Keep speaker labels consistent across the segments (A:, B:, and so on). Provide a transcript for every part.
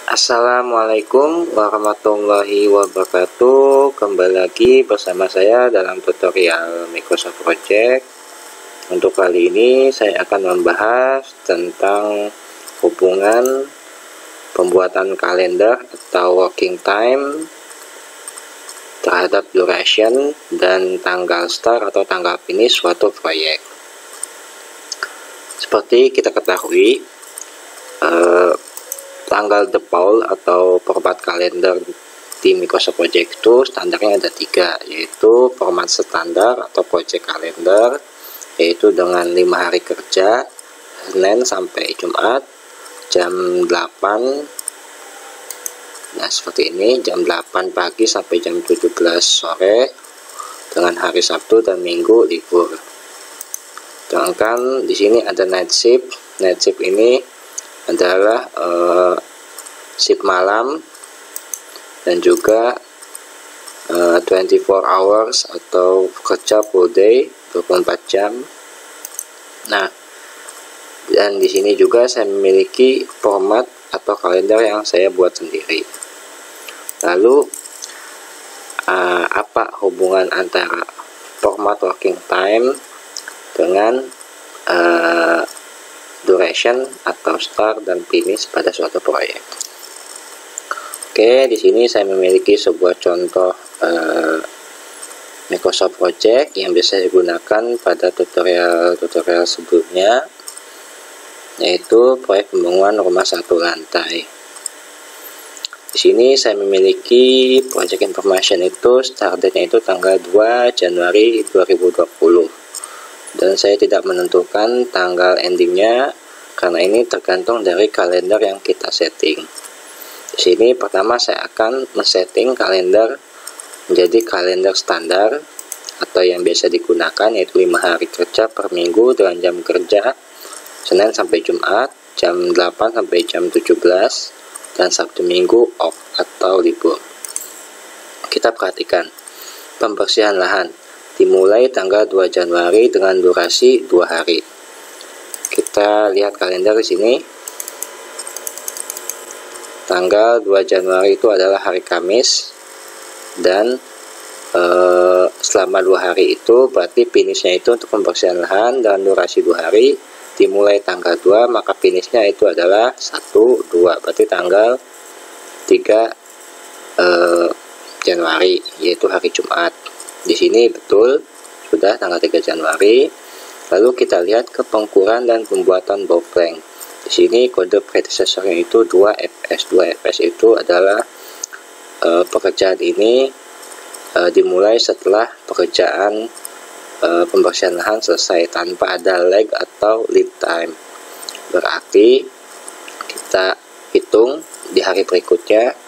A: Assalamualaikum warahmatullahi wabarakatuh. Kembali lagi bersama saya dalam tutorial Microsoft Project. Untuk kali ini saya akan membahas tentang hubungan pembuatan kalender atau working time terhadap duration dan tanggal start atau tanggal finish suatu proyek. Seperti kita ketahui, tanggal default atau format kalender di Microsoft Project itu standarnya ada 3, yaitu format standar atau project kalender, yaitu dengan 5 hari kerja, Senin sampai Jumat, jam 8. Nah, seperti ini, jam 8 pagi sampai jam 17 sore, dengan hari Sabtu dan Minggu libur. Sedangkan di sini ada night shift. Night shift ini adalah shift malam dan juga 24 hours atau kerja full day 24 jam. Nah, dan di sini juga saya memiliki format atau kalender yang saya buat sendiri. Lalu apa hubungan antara format working time dengan duration atau start dan finish pada suatu proyek? Oke, di sini saya memiliki sebuah contoh Microsoft Project yang bisa digunakan pada tutorial sebelumnya, yaitu proyek pembangunan rumah 1 lantai. Di sini saya memiliki project information itu start date-nya itu tanggal 2 Januari 2020. Dan saya tidak menentukan tanggal endingnya karena ini tergantung dari kalender yang kita setting. Di sini pertama saya akan men-setting kalender menjadi kalender standar atau yang biasa digunakan, yaitu 5 hari kerja per minggu dengan jam kerja Senin sampai Jumat jam 8 sampai jam 17 dan Sabtu Minggu off atau libur. Kita perhatikan pembersihan lahan dimulai tanggal 2 Januari dengan durasi 2 hari. Kita lihat kalender di sini. Tanggal 2 Januari itu adalah hari Kamis, dan selama 2 hari itu berarti finishnya itu untuk pembersihan lahan dan durasi 2 hari, dimulai tanggal 2, maka finishnya itu adalah 1, 2, berarti tanggal 3 Januari, yaitu hari Jumat. Di sini betul sudah tanggal 3 Januari. Lalu kita lihat ke pengukuran dan pembuatan bowplank. Di sini kode predecessornya itu 2FS. 2FS itu adalah pekerjaan ini dimulai setelah pekerjaan pembersihan lahan selesai tanpa ada lag atau lead time. Berarti kita hitung di hari berikutnya.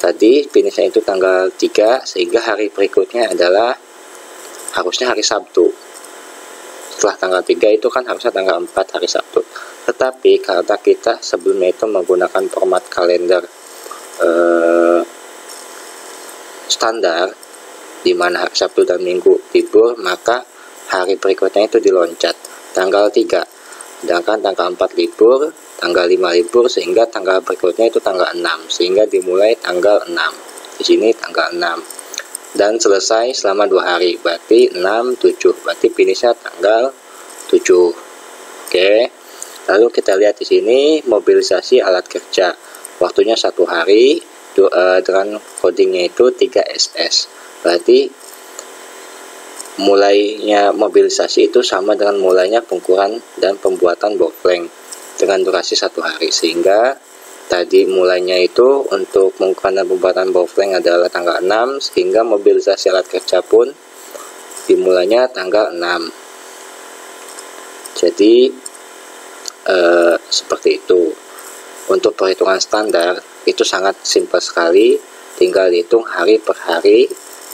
A: Tadi finishnya itu tanggal 3, sehingga hari berikutnya adalah harusnya hari Sabtu. Setelah tanggal 3 itu kan harusnya tanggal 4 hari Sabtu. Tetapi karena kita sebelumnya itu menggunakan format kalender standar, di mana hari Sabtu dan Minggu libur, maka hari berikutnya itu diloncat tanggal 3. Sedangkan tanggal 4 libur, tanggal 5 libur, sehingga tanggal berikutnya itu tanggal 6, sehingga dimulai tanggal 6. Di sini tanggal 6 dan selesai selama 2 hari, berarti 6, 7, berarti finishnya tanggal 7. Oke. Lalu kita lihat di sini mobilisasi alat kerja. Waktunya 1 hari dengan codingnya itu 3SS. Berarti mulainya mobilisasi itu sama dengan mulainya pengukuran dan pembuatan bowplank dengan durasi 1 hari, sehingga tadi mulainya itu untuk pengukuran dan pembuatan bowplank adalah tanggal 6, sehingga mobilisasi alat kerja pun dimulainya tanggal 6. Jadi seperti itu. Untuk perhitungan standar itu sangat simpel sekali, tinggal dihitung hari per hari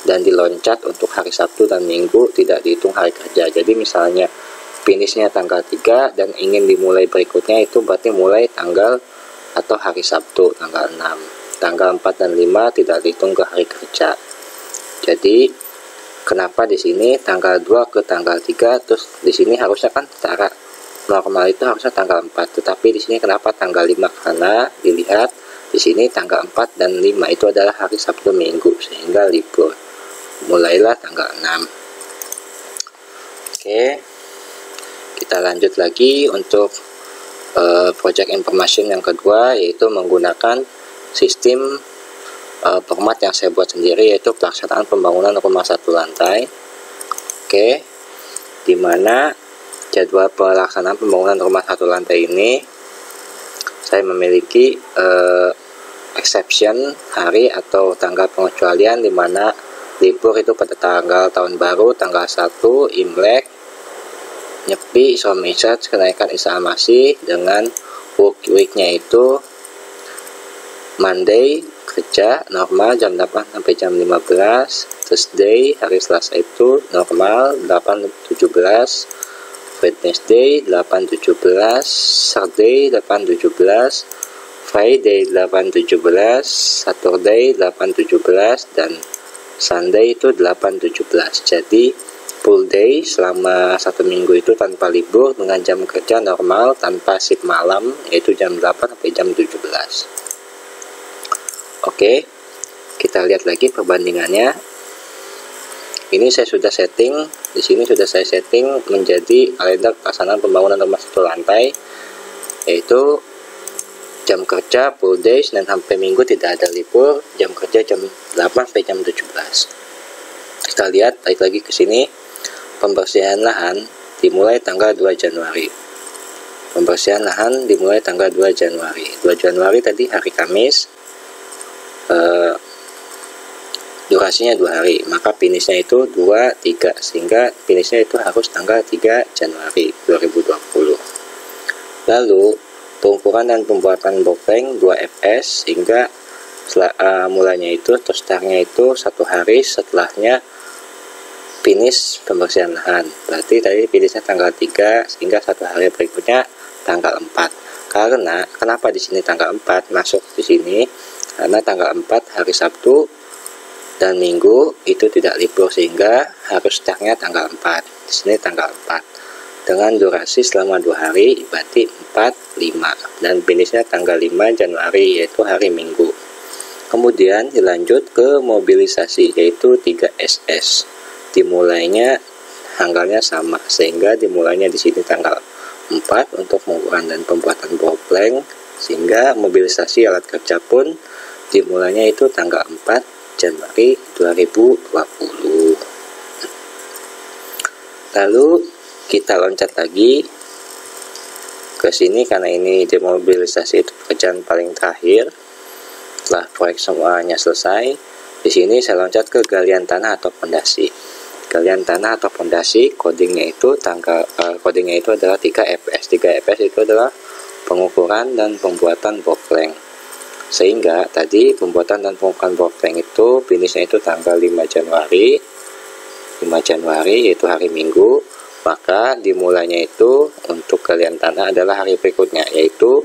A: dan diloncat untuk hari Sabtu dan Minggu, tidak dihitung hari kerja. Jadi misalnya finishnya tanggal 3 dan ingin dimulai berikutnya, itu berarti mulai tanggal atau hari Sabtu tanggal 6. Tanggal 4 dan 5 tidak dihitung ke hari kerja. Jadi kenapa di sini tanggal 2 ke tanggal 3, terus di sini harusnya kan setara normal itu harusnya tanggal 4, tetapi di sini kenapa tanggal 5? Karena dilihat di sini tanggal 4 dan 5 itu adalah hari Sabtu Minggu, sehingga libur. Mulailah tanggal 6. Oke, kita lanjut lagi untuk project information yang kedua, yaitu menggunakan sistem format yang saya buat sendiri, yaitu pelaksanaan pembangunan rumah satu lantai. Oke, dimana jadwal pelaksanaan pembangunan rumah satu lantai ini saya memiliki exception hari atau tanggal pengecualian, dimana libur itu pada tanggal tahun baru, tanggal 1, Imlek, Nyepi, Isra Mi'raj, kenaikan Isa Masih, dengan work week-nya itu Monday kerja normal jam 8 sampai jam 15, Thursday hari Selasa itu normal 8-17, Wednesday 8-17, Saturday 8-17, Friday 8-17, Saturday 8-17, dan Sunday itu 8-17. Jadi full day selama 1 minggu itu tanpa libur, dengan jam kerja normal tanpa shift malam, yaitu jam 8 sampai jam 17. Oke, kita lihat lagi perbandingannya. Ini saya sudah setting, di sini sudah saya setting menjadi kalender pelaksanaan pembangunan rumah satu lantai, yaitu jam kerja full day Senin sampai Minggu tidak ada libur, jam kerja jam 8 sampai jam 17. Kita lihat balik lagi ke sini. Pembersihan lahan dimulai tanggal 2 Januari. Pembersihan lahan dimulai tanggal 2 Januari. 2 Januari tadi hari Kamis. Durasinya 2 hari, maka finishnya itu 2-3, sehingga finishnya itu harus tanggal 3 Januari 2020. Lalu pengukuran dan pembuatan bopeng 2 fs, sehingga mulanya itu atau startnya itu 1 hari setelahnya finish pembersihan lahan. Berarti tadi finishnya tanggal 3, sehingga 1 hari berikutnya tanggal 4. Karena kenapa di sini tanggal 4 masuk di sini? Karena tanggal 4 hari Sabtu dan Minggu itu tidak libur, sehingga harus startnya tanggal 4. Di sini tanggal 4 dengan durasi selama 2 hari, berarti 4-5, dan finishnya tanggal 5 Januari, yaitu hari Minggu. Kemudian dilanjut ke mobilisasi, yaitu 3 SS. Dimulainya tanggalnya sama, sehingga dimulainya di sini tanggal 4 untuk pengukuran dan pembuatan bopeng, sehingga mobilisasi alat kerja pun dimulainya itu tanggal 4 Januari 2020. Lalu kita loncat lagi ke sini, karena ini demobilisasi itu pekerjaan paling terakhir setelah proyek semuanya selesai. Di sini saya loncat ke galian tanah atau pondasi. Galian tanah atau pondasi codingnya itu codingnya itu adalah 3 fs. 3 fs itu adalah pengukuran dan pembuatan bopeng. Sehingga tadi pembuatan dan pengukuran bopeng itu finishnya itu tanggal 5 Januari yaitu hari Minggu. Maka dimulainya itu untuk galian tanah adalah hari berikutnya, yaitu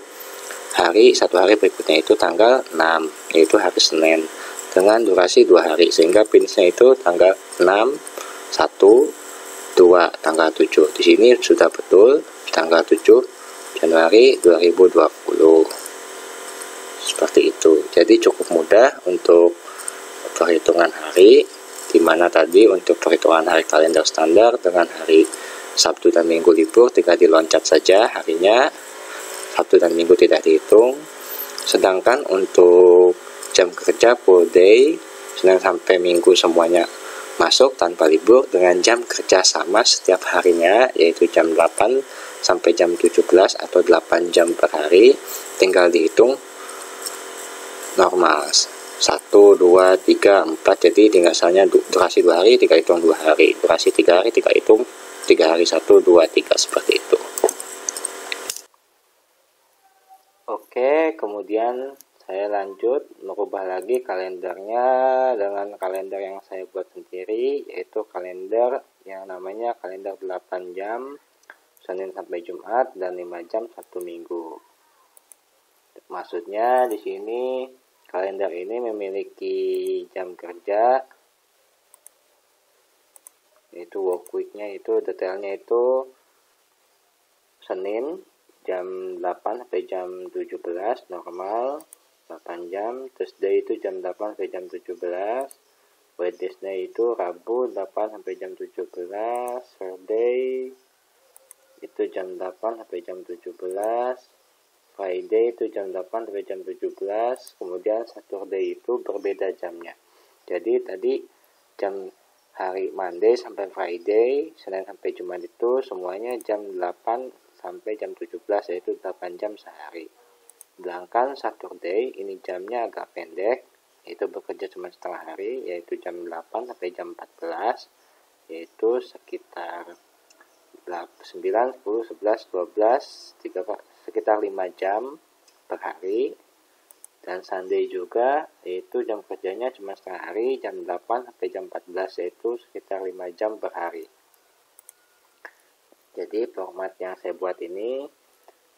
A: 1 hari berikutnya itu tanggal 6, yaitu hari Senin, dengan durasi 2 hari, sehingga finishnya itu tanggal 6, 1, 2, tanggal 7. Di sini sudah betul tanggal 7 Januari 2020. Seperti itu. Jadi cukup mudah untuk perhitungan hari, di mana tadi untuk perhitungan hari kalender standar dengan hari Sabtu dan Minggu libur tinggal diloncat saja harinya. Sabtu dan Minggu tidak dihitung. Sedangkan untuk jam kerja full day Senin sampai Minggu semuanya masuk tanpa libur, dengan jam kerja sama setiap harinya, yaitu jam 8 sampai jam 17 atau 8 jam per hari, tinggal dihitung normal 1, 2, 3, 4. Jadi tinggal misalnya durasi 2 hari tinggal hitung 2 hari, durasi 3 hari tinggal hitung 3 hari, 1, 2, 3, seperti itu. Oke, kemudian saya lanjut merubah lagi kalendernya dengan kalender yang saya buat sendiri, yaitu kalender yang namanya kalender 8 jam Senin sampai Jumat dan 5 jam Sabtu Minggu. Maksudnya di sini kalender ini memiliki jam kerja, yaitu work week-nya itu detailnya itu Senin jam 8 sampai jam 17 normal 8 jam. Thursday itu jam 8 sampai jam 17. Wednesday itu Rabu 8 sampai jam 17. Friday itu jam 8 sampai jam 17. Friday itu jam 8 sampai jam 17. Kemudian Saturday itu berbeda jamnya. Jadi tadi jam hari Monday sampai Friday, Senin sampai Jumat itu semuanya jam 8 sampai jam 17, yaitu 8 jam sehari. Sedangkan Saturday ini jamnya agak pendek, yaitu bekerja cuma setengah hari, yaitu jam 8 sampai jam 14, yaitu sekitar 9, 10, 11, 12, sekitar 5 jam per hari. Dan Sunday juga, yaitu jam kerjanya cuma setengah hari, jam 8 sampai jam 14, yaitu sekitar 5 jam per hari. Jadi format yang saya buat ini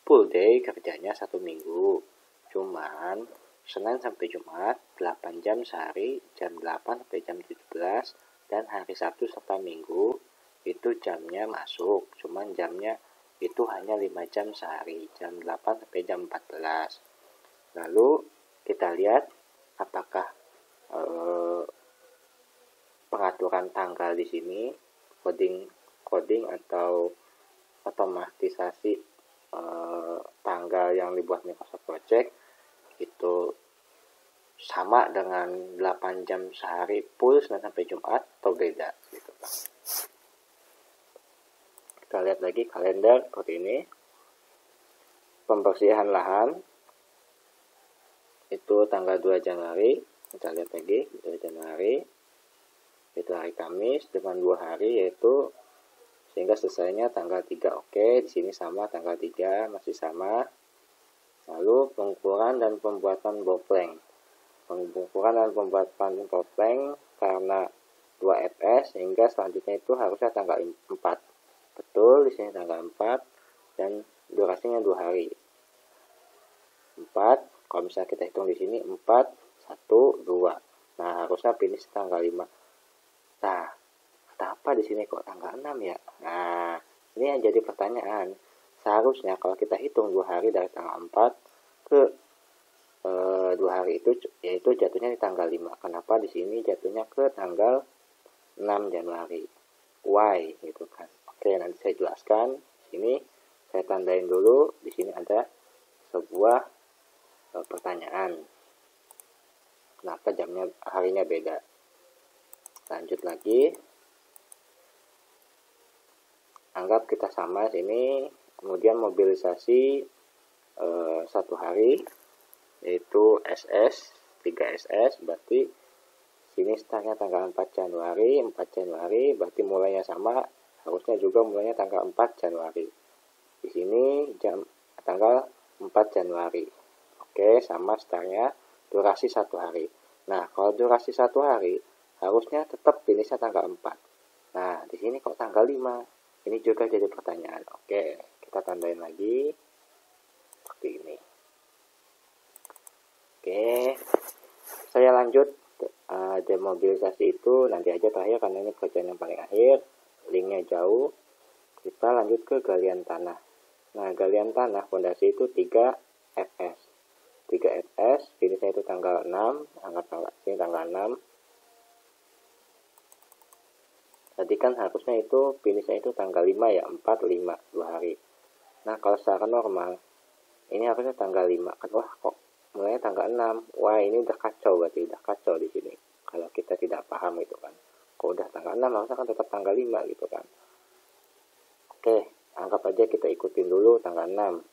A: full day, kerjanya 1 minggu. Cuman Senin sampai Jumat 8 jam sehari, jam 8 sampai jam 17, dan hari Sabtu serta Minggu itu jamnya masuk, cuman jamnya itu hanya 5 jam sehari, jam 8 sampai jam 14. Lalu kita lihat apakah pengaturan tanggal di sini, coding atau otomatisasi tanggal yang dibuat Microsoft Project itu sama dengan 8 jam sehari full Senin sampai Jumat atau beda gitu. Kita lihat lagi kalender seperti ini. Pembersihan lahan itu tanggal 2 Januari. Kita lihat lagi 2 Januari itu hari Kamis dengan 2 hari, yaitu sehingga selesainya tanggal 3. Oke, di sini sama tanggal 3 masih sama. Lalu pengukuran dan pembuatan boplank. Pengukuran dan pembuatan boplank karena 2 fs sehingga selanjutnya itu harusnya tanggal 4. Betul, di sini tanggal 4 dan durasinya 2 hari. 4, kalau misalnya kita hitung di sini 4, 1, 2. Nah, harusnya finish tanggal 5. Nah, kenapa di sini kok tanggal 6 ya? Nah, ini yang jadi pertanyaan. Seharusnya kalau kita hitung 2 hari dari tanggal 4 ke 2 hari itu, yaitu jatuhnya di tanggal 5. Kenapa di sini jatuhnya ke tanggal 6 Januari? Why gitu kan? Oke, nanti saya jelaskan. Sini saya tandain dulu. Di sini ada sebuah pertanyaan. Kenapa jamnya harinya beda? Lanjut lagi. Anggap kita sama sini. Kemudian mobilisasi 1 hari, yaitu SS 3 SS, berarti sini startnya tanggal 4 Januari. 4 Januari berarti mulainya sama, harusnya juga mulainya tanggal 4 Januari. Di sini tanggal 4 Januari. Oke, sama startnya, durasi 1 hari. Nah, kalau durasi 1 hari harusnya tetap finishnya tanggal 4. Nah, di sini kok tanggal 5? Ini juga jadi pertanyaan. Oke, kita tandain lagi seperti ini. Oke, saya lanjut. Demobilisasi itu nanti aja terakhir karena ini kerjaan yang paling akhir, linknya jauh. Kita lanjut ke galian tanah. Nah, galian tanah fondasi itu 3 fs. 3 fs, finishnya itu tanggal 6, anggap ini tanggal 6. Tadi kan harusnya itu finishnya itu tanggal 5 ya, 4, 5, 2 hari. Nah, kalau secara normal, ini harusnya tanggal 5. Kan, wah kok mulainya tanggal 6. Wah, ini udah kacau, berarti udah kacau di sini. Kalau kita tidak paham itu kan. Kok udah tanggal 6, harusnya kan tetap tanggal 5 gitu kan. Oke, anggap aja kita ikutin dulu tanggal 6.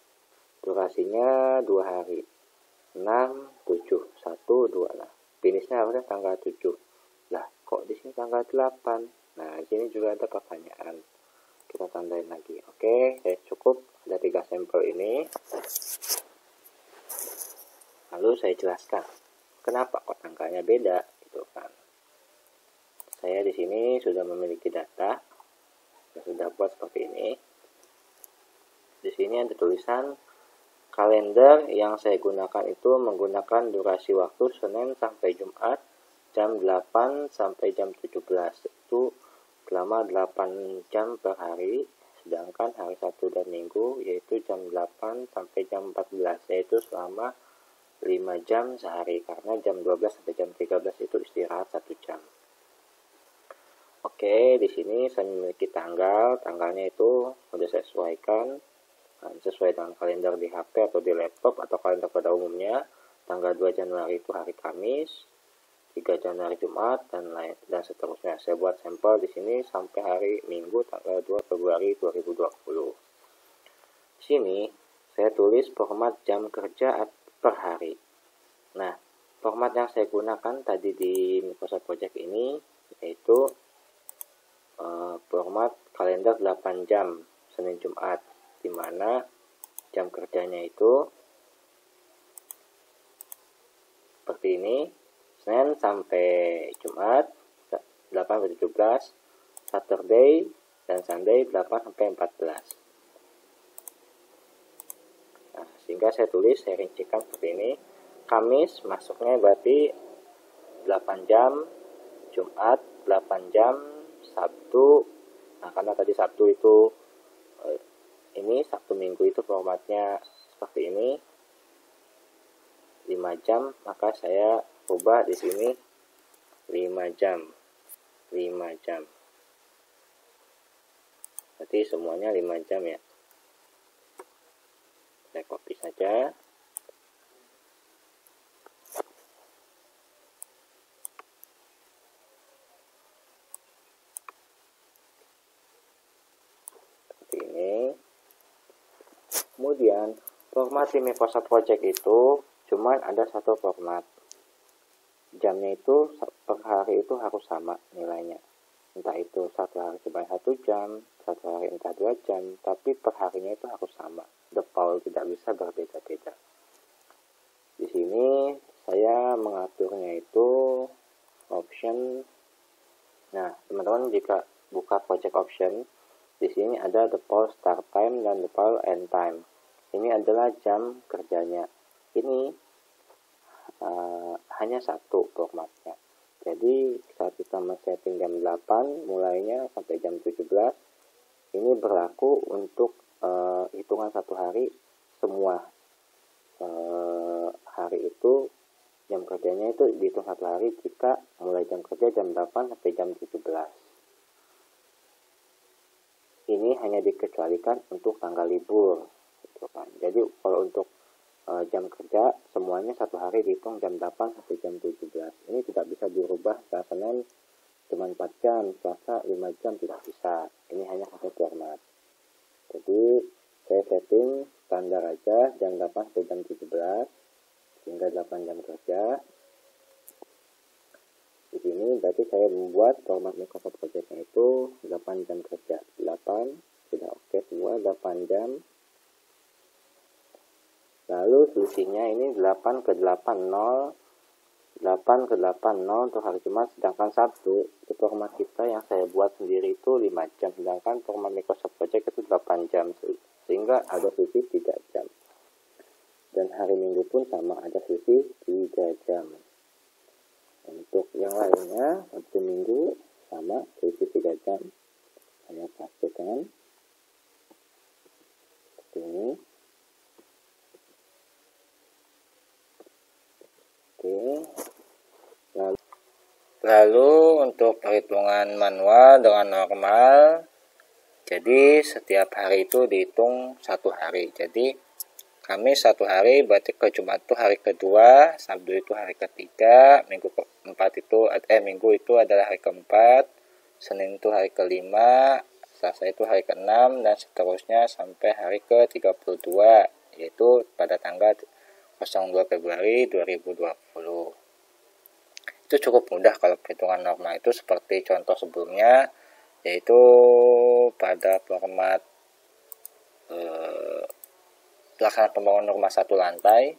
A: Durasinya 2 hari. 6, 7, 1, 2. Nah, finishnya harusnya tanggal 7. Lah, kok di sini tanggal 8? Nah, di sini juga ada pertanyaan. Kita tandain lagi. Oke, cukup. Ada 3 sampel ini. Lalu saya jelaskan kenapa kok tanggalnya beda, gitu kan. Saya di sini sudah memiliki data, saya sudah buat seperti ini. Di sini ada tulisan kalender yang saya gunakan itu menggunakan durasi waktu Senin sampai Jumat jam 8 sampai jam 17. Itu selama 8 jam per hari sedangkan hari Sabtu dan Minggu yaitu jam 8 sampai jam 14, yaitu selama 5 jam sehari, karena jam 12 sampai jam 13 itu istirahat 1 jam. Oke, di sini saya memiliki tanggalnya itu sudah saya sesuaikan sesuai dengan kalender di HP atau di laptop atau kalender pada umumnya. Tanggal 2 Januari itu hari Kamis, 3 Januari Jumat, dan seterusnya. Saya buat sampel di sini sampai hari Minggu tanggal 2 Februari 2020. Di sini saya tulis format jam kerja per hari. Nah, format yang saya gunakan tadi di Microsoft Project ini yaitu format kalender 8 jam Senin Jumat, di mana jam kerjanya itu seperti ini: Senin sampai Jumat 8 sampai 17, Saturday dan Sunday 8 sampai 14. Nah, sehingga saya rincikan seperti ini. Kamis masuknya berarti 8 jam, Jumat 8 jam, Sabtu, nah karena tadi Sabtu itu ini Sabtu Minggu itu formatnya seperti ini 5 jam, maka saya ubah di sini 5 jam. Berarti semuanya 5 jam ya. Saya copy saja. Kemudian format di Microsoft Project itu cuman ada satu format. Jamnya itu per hari itu harus sama nilainya. Entah itu satu hari cuma 1 jam, satu hari entah 2 jam, tapi per harinya itu harus sama. Default tidak bisa berbeda-beda. Di sini saya mengaturnya itu option. Nah, teman-teman jika buka project option, di sini ada default start time dan default end time. Ini adalah jam kerjanya. Ini hanya satu formatnya. Jadi saat kita men-setting jam 8 mulainya sampai jam 17, ini berlaku untuk hitungan satu hari. Semua hari itu jam kerjanya itu dihitung satu hari jika mulai jam kerja jam 8 sampai jam 17. Ini hanya dikecualikan untuk tanggal libur, gitu kan. Jadi kalau untuk jam kerja semuanya satu hari dihitung jam 8 sampai jam 17. Ini tidak bisa dirubah. Senin cuma 4 jam, Selasa 5 jam, tidak bisa. Ini hanya satu format. Jadi saya setting standar aja jam 8 sampai jam 17 hingga 8 jam kerja. Di sini berarti saya membuat format Microsoft Project-nya itu 8 jam kerja. 8 sudah oke semua, 8 jam. Lalu selisihnya ini 8 ke 8, 0. 8 ke 8, 0 untuk hari Jumat. Sedangkan Sabtu, itu format kita yang saya buat sendiri itu 5 jam. Sedangkan format Microsoft Project itu 8 jam. Sehingga ada selisih 3 jam. Dan hari Minggu pun sama, ada selisih 3 jam. Untuk yang lainnya, Sabtu Minggu sama, selisih 3 jam. Saya pastikan seperti ini. Oke. Lalu untuk perhitungan manual dengan normal, jadi setiap hari itu dihitung satu hari. Jadi Kamis satu hari, berarti ke Jumat itu hari kedua, Sabtu itu hari ketiga, Minggu itu adalah hari keempat, Senin itu hari kelima, Selasa itu hari keenam, dan seterusnya sampai hari ke-32, yaitu pada tanggal 02 Februari 2020. Itu cukup mudah kalau perhitungan normal itu seperti contoh sebelumnya, yaitu pada format pelaksanaan pembangunan rumah satu lantai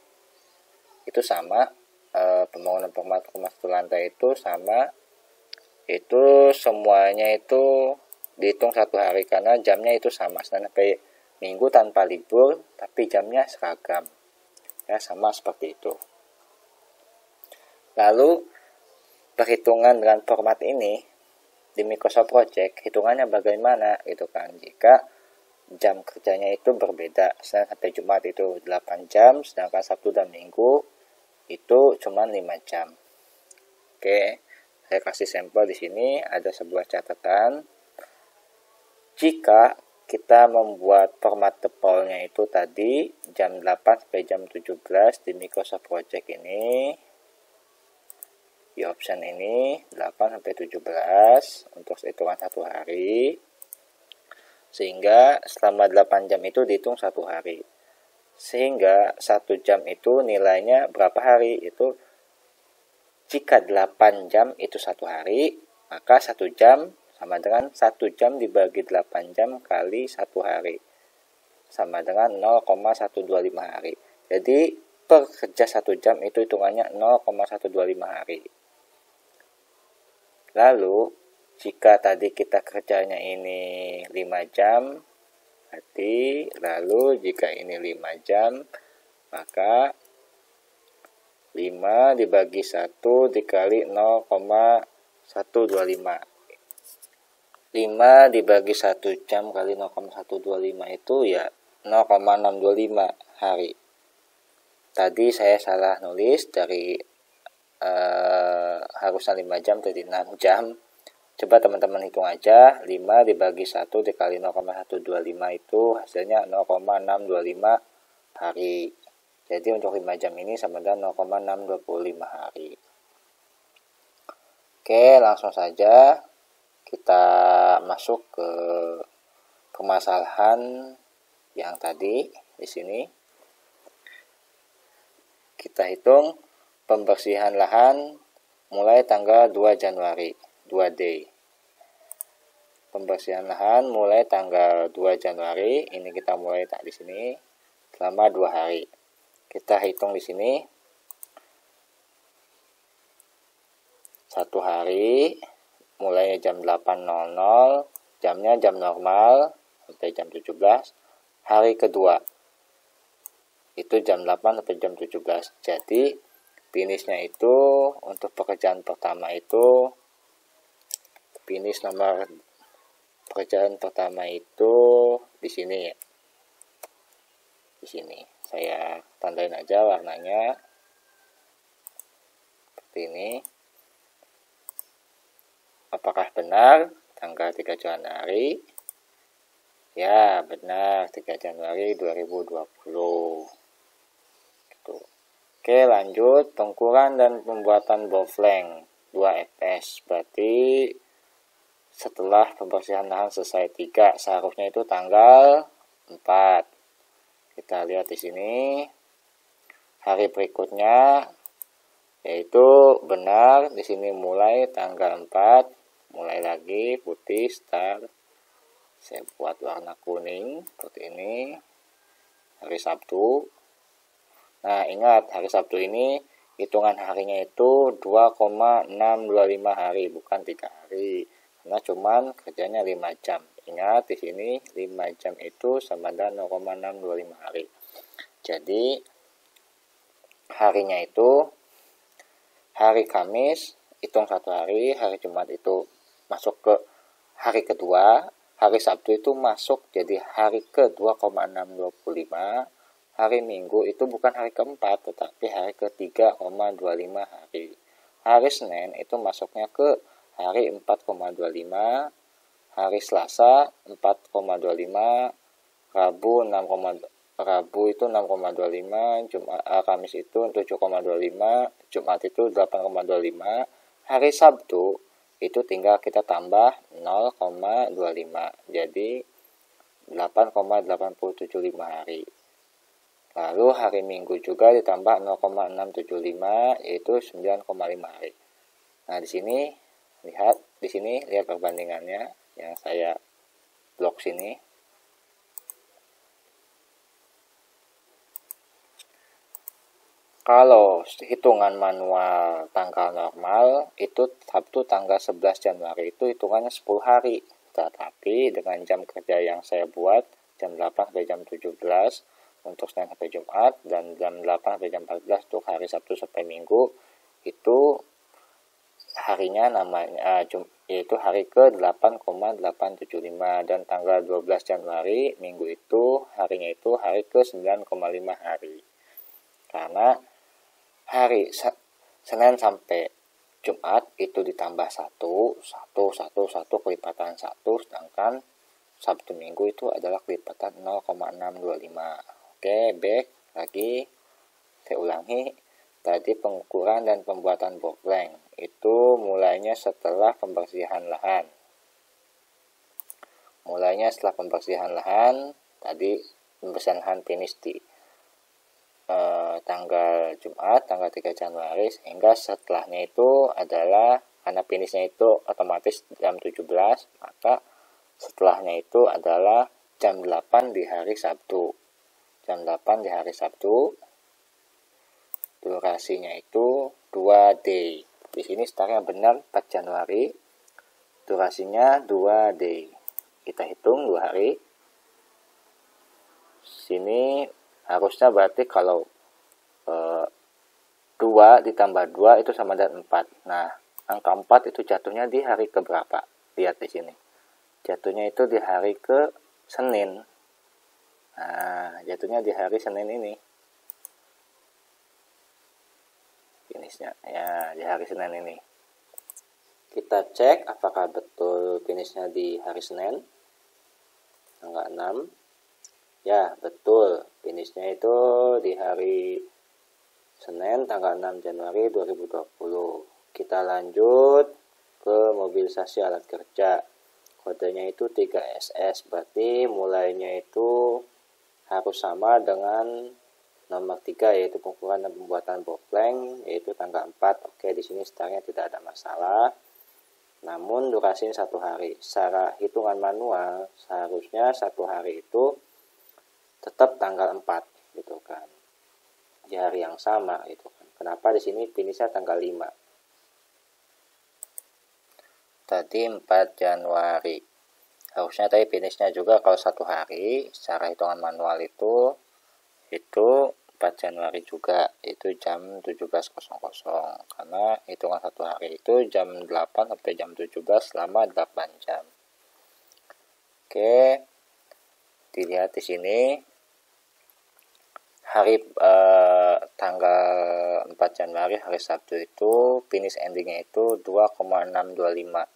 A: itu sama, pembangunan format rumah satu lantai itu sama, itu semuanya itu dihitung satu hari karena jamnya itu sama, Senin sampai Minggu tanpa libur, tapi jamnya seragam. Ya, sama seperti itu. Lalu perhitungan dengan format ini di Microsoft Project hitungannya bagaimana gitu kan? Jika jam kerjanya itu berbeda. Senin sampai Jumat itu 8 jam, sedangkan Sabtu dan Minggu itu cuma 5 jam. Oke, saya kasih sampel di sini, ada sebuah catatan. Jika kita membuat format defaultnya itu tadi jam 8 sampai jam 17 di Microsoft Project ini, di option ini 8 sampai 17 untuk hitungan satu hari, sehingga selama 8 jam itu dihitung satu hari, sehingga 1 jam itu nilainya berapa hari. Itu jika 8 jam itu satu hari, maka 1 jam sama dengan 1 jam dibagi 8 jam kali 1 hari, sama dengan 0,125 hari. Jadi per kerja 1 jam itu hitungannya 0,125 hari. Lalu jika tadi kita kerjanya ini 5 jam, berarti lalu jika ini 5 jam, maka 5 dibagi 1 dikali 0,125. 5 dibagi 1 jam kali 0,125 itu ya 0,625 hari. Tadi saya salah nulis, dari harusnya 5 jam jadi 6 jam. Coba teman-teman hitung aja, 5 dibagi 1 dikali 0,125 itu hasilnya 0,625 hari. Jadi untuk 5 jam ini sama dengan 0,625 hari. Oke, langsung saja kita masuk ke permasalahan yang tadi. Di sini kita hitung pembersihan lahan mulai tanggal 2 Januari, 2D. Pembersihan lahan mulai tanggal 2 Januari, ini kita mulai tak di sini selama 2 hari. Kita hitung di sini 1 hari mulai jam 8.00, jamnya jam normal sampai jam 17. Hari kedua itu jam 8 sampai jam 17. Jadi finishnya itu untuk pekerjaan pertama itu, finish nomor pekerjaan pertama itu di sini ya. Di sini saya tandain aja warnanya seperti ini. Apakah benar tanggal 3 Januari? Ya, benar 3 Januari 2020. Gitu. Oke, lanjut pengukuran dan pembuatan bofleng 2 fps. Berarti setelah pembersihan lahan selesai 3, seharusnya itu tanggal 4. Kita lihat di sini hari berikutnya, yaitu benar di sini mulai tanggal 4. Mulai lagi putih start. Saya buat warna kuning seperti ini. Hari Sabtu. Nah, ingat hari Sabtu ini hitungan harinya itu 2,625 hari, bukan 3 hari. Karena cuman kerjanya 5 jam. Ingat di sini 5 jam itu sama dengan 0,625 hari. Jadi harinya itu hari Kamis hitung 1 hari, hari Jumat itu masuk ke hari kedua, hari Sabtu itu masuk jadi hari ke-2,625, hari Minggu itu bukan hari keempat tetapi hari ke-3,25 hari. Hari Senin itu masuknya ke hari 4,25, hari Selasa 4,25, Rabu itu 6,25, Kamis itu 7,25, Jumat itu 8,25, hari Sabtu itu tinggal kita tambah 0,25, jadi 8,875 hari. Lalu hari Minggu juga ditambah 0,675, yaitu 9,5 hari. Nah, di sini lihat perbandingannya yang saya blok sini. Kalau hitungan manual tanggal normal itu Sabtu tanggal 11 Januari itu hitungannya 10 hari. Tetapi dengan jam kerja yang saya buat jam 8 sampai jam 17 untuk Senin sampai Jumat dan jam 8 sampai jam 14 untuk hari Sabtu sampai Minggu, itu harinya namanya yaitu hari ke-8,875 dan tanggal 12 Januari minggu itu harinya itu hari ke-9,5 hari. Karena hari Senin sampai Jumat itu ditambah 1 kelipatan 1, sedangkan Sabtu Minggu itu adalah kelipatan 0,625. Oke, back lagi. Saya ulangi. Tadi pengukuran dan pembuatan bokleng itu mulainya setelah pembersihan lahan. Tadi pembersihan lahan finish di tanggal Jumat, tanggal 3 Januari, sehingga setelahnya itu adalah, karena finishnya itu otomatis jam 17, maka setelahnya itu adalah jam 8 di hari Sabtu. Durasinya itu 2D. Di sini startnya benar 4 Januari. Durasinya 2D. Kita hitung 2 hari. Sini harusnya berarti kalau 2 ditambah 2 itu sama dengan 4. Nah, angka 4 itu jatuhnya di hari keberapa? Lihat di sini. Jatuhnya itu di hari ke Senin. Nah, jatuhnya di hari Senin ini. Finishnya ya di hari Senin ini. Kita cek apakah betul finishnya di hari Senin tanggal 6. Ya, betul. Finishnya itu di hari Senin tanggal 6 Januari 2020. Kita lanjut ke mobilisasi alat kerja. Kodenya itu 3SS, berarti mulainya itu harus sama dengan nomor 3, yaitu pengukuran dan pembuatan bokleng, yaitu tanggal 4. Oke, di sini startnya tidak ada masalah. Namun durasinya 1 hari. Secara hitungan manual, seharusnya 1 hari itu tetap tanggal 4, gitu kan. Di hari yang sama, gitu kan. Kenapa di sini finishnya tanggal 5? Tadi 4 Januari. Harusnya tadi finishnya juga kalau 1 hari, secara hitungan manual itu 4 Januari juga, itu jam 17.00, karena hitungan 1 hari itu jam 8 sampai jam 17 selama 8 jam. Oke, dilihat di sini hari tanggal 4 Januari hari Sabtu itu finish endingnya itu 2,625,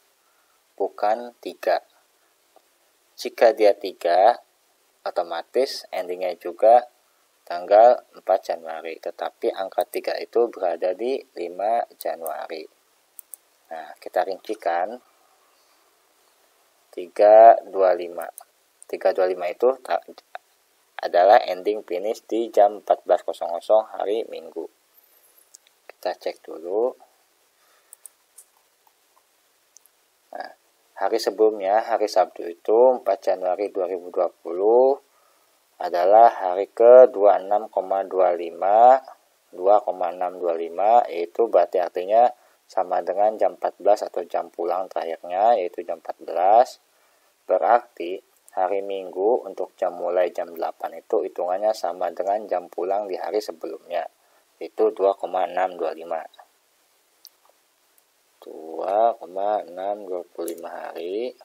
A: bukan 3. Jika dia 3, otomatis endingnya juga tanggal 4 Januari, tetapi angka 3 itu berada di 5 Januari. Nah, kita rincikan 325. 325 itu adalah ending finish di jam 14.00 hari Minggu. Kita cek dulu. Nah, hari sebelumnya, hari Sabtu itu 4 Januari 2020 adalah hari ke-2,625, yaitu berarti artinya sama dengan jam 14 atau jam pulang terakhirnya, yaitu jam 14. Berarti hari Minggu untuk jam mulai jam 8 itu hitungannya sama dengan jam pulang di hari sebelumnya, itu 2,625. 2,625 hari.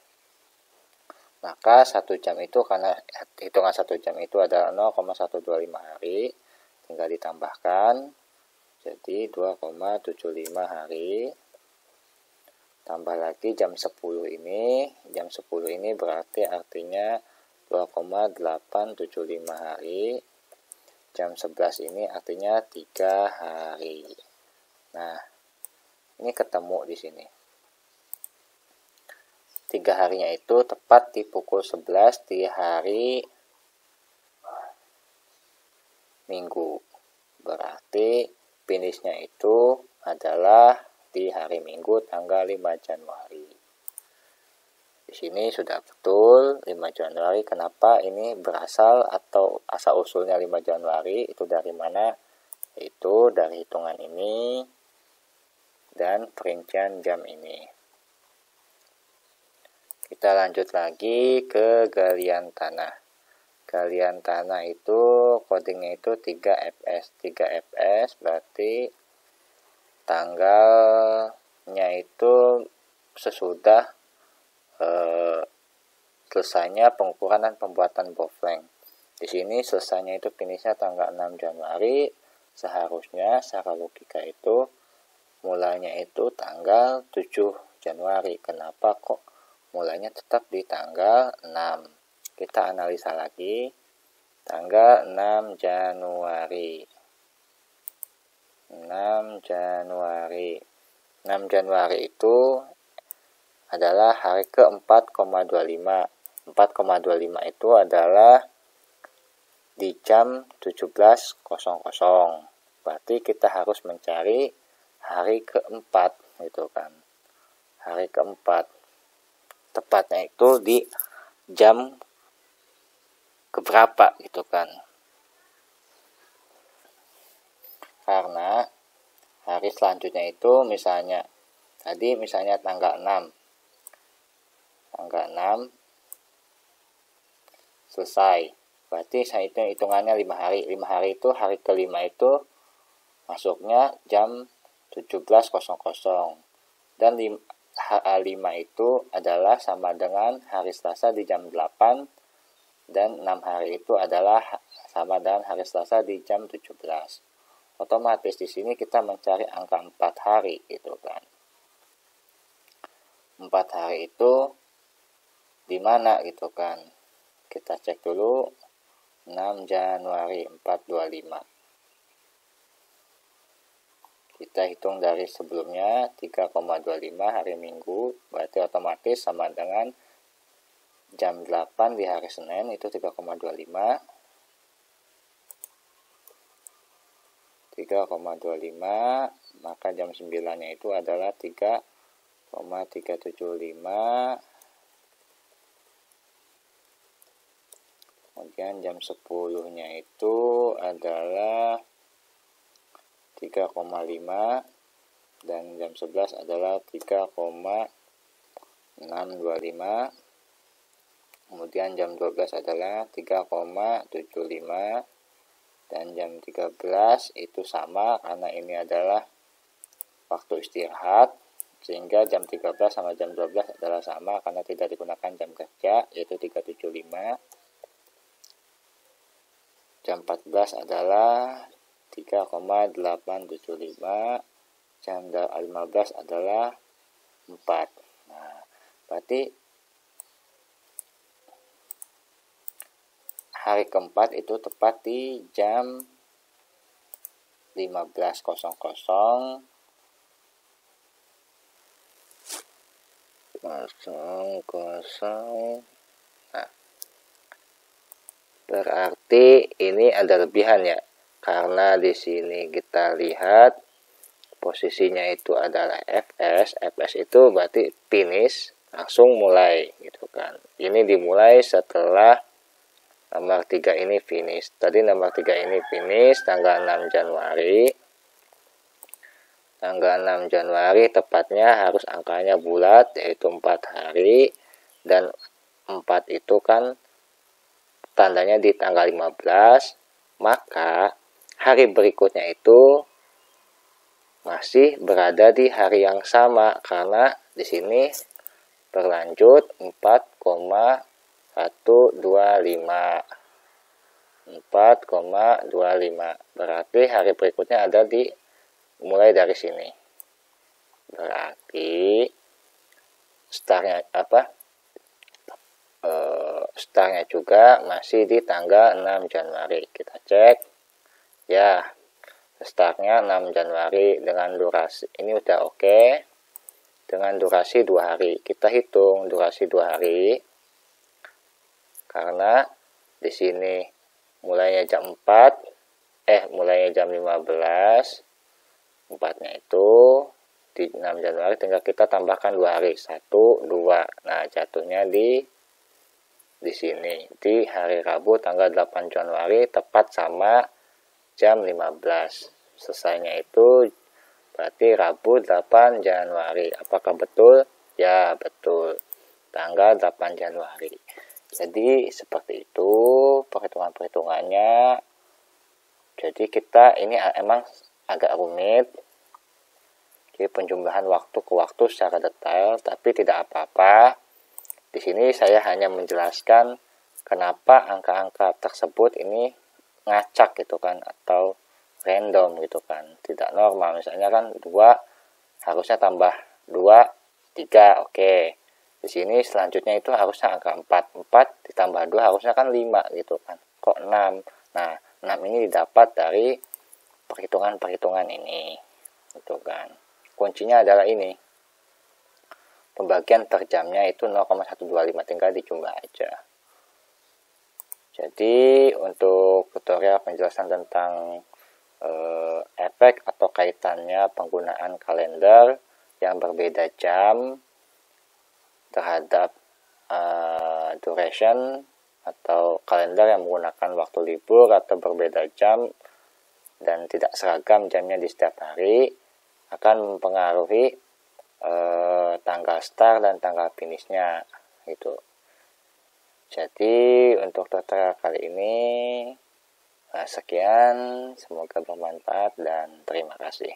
A: Maka 1 jam itu, karena hitungan 1 jam itu adalah 0,125 hari, tinggal ditambahkan, jadi 2,75 hari. Tambah lagi jam 10 ini, berarti artinya 2,875 hari. Jam 11 ini artinya 3 hari. Nah, ini ketemu di sini. 3 harinya itu tepat di pukul 11 di hari Minggu. Berarti finishnya itu adalah di hari Minggu tanggal 5 Januari. Di sini sudah betul 5 Januari. Kenapa ini berasal atau asal usulnya 5 Januari itu dari mana? Itu dari hitungan ini dan perincian jam ini. Kita lanjut lagi ke galian tanah. Galian tanah itu codingnya itu 3FS. 3FS berarti tanggal itu sesudah selesainya pengukuran dan pembuatan bofleng. Di sini selesainya itu finishnya tanggal 6 Januari, seharusnya secara logika itu mulainya itu tanggal 7 Januari. Kenapa kok mulainya tetap di tanggal 6? Kita analisa lagi. Tanggal 6 Januari. 6 Januari. 6 Januari itu adalah hari ke-4,25. 4,25 itu adalah di jam 17.00. Berarti kita harus mencari hari keempat gitu kan. Hari keempat. Tepatnya itu di jam keberapa gitu kan. Karena hari selanjutnya itu misalnya tanggal 6. Tanggal 6 selesai. Berarti saya hitungannya 5 hari. 5 hari itu hari kelima itu masuknya jam 17.00. Dan 5 itu adalah sama dengan hari Selasa di jam 8. Dan 6 hari itu adalah sama dengan hari Selasa di jam 17. Otomatis di sini kita mencari angka 4 hari gitu kan. 4 hari itu di mana gitu kan. Kita cek dulu. 6 Januari 425. Kita hitung dari sebelumnya 3,25 hari Minggu, berarti otomatis sama dengan jam 8 di hari Senin itu 3,25. 3,25, maka jam 9-nya itu adalah 3,375. Kemudian jam 10-nya itu adalah 3,5 dan jam 11 adalah 3,625. Kemudian jam 12 adalah 3,75 dan jam 13 itu sama karena ini adalah waktu istirahat, sehingga jam 13 sama jam 12 adalah sama karena tidak digunakan jam kerja, yaitu 375. Jam 14 adalah 3,875. Jam 15 adalah 4. Nah, berarti hari keempat itu tepat di jam 15.00. Nah, berarti ini ada lebihan ya, karena di sini kita lihat posisinya itu adalah FS. FS itu berarti finish, langsung mulai gitu kan. Ini dimulai setelah nomor 3 ini finish. Tadi nomor 3 ini finish tanggal 6 Januari. Tanggal 6 Januari tepatnya harus angkanya bulat, yaitu 4 hari. Dan 4 itu kan tandanya di tanggal 15, maka hari berikutnya itu masih berada di hari yang sama karena di sini berlanjut 4,125. 4,25. Berarti hari berikutnya ada di mulai dari sini. Berarti startnya startnya juga masih di tanggal 6 Januari. Kita cek ya, startnya 6 Januari dengan durasi ini udah oke. Dengan durasi 2 hari. Kita hitung durasi 2 hari karena di sini mulainya jam 4, mulainya jam 15. 4-nya itu di 6 Januari tinggal kita tambahkan 2 hari, 1, 2. Nah, jatuhnya di sini di hari Rabu tanggal 8 Januari tepat sama jam 15. Selesainya itu berarti Rabu 8 Januari. Apakah betul? Ya, betul. Tanggal 8 Januari. Jadi seperti itu perhitungan-perhitungannya. Jadi kita ini emang agak rumit. Jadi penjumlahan waktu ke waktu secara detail, tapi tidak apa-apa. Di sini saya hanya menjelaskan kenapa angka-angka tersebut ini ngacak gitu kan, atau random gitu kan, tidak normal. Misalnya kan 2 harusnya tambah 2, 3, oke. Di sini selanjutnya itu harusnya angka 4 ditambah 2 harusnya kan 5 gitu kan. Kok 6? Nah, 6 ini didapat dari perhitungan-perhitungan ini gitu kan. Kuncinya adalah ini. Pembagian per jamnya itu 0,125, tinggal dijumlah aja. Jadi untuk tutorial penjelasan tentang efek atau kaitannya penggunaan kalender yang berbeda jam terhadap duration, atau kalender yang menggunakan waktu libur atau berbeda jam dan tidak seragam jamnya di setiap hari, akan mempengaruhi tanggal start dan tanggal finishnya gitu. Jadi untuk tutorial kali ini sekian, semoga bermanfaat dan terima kasih.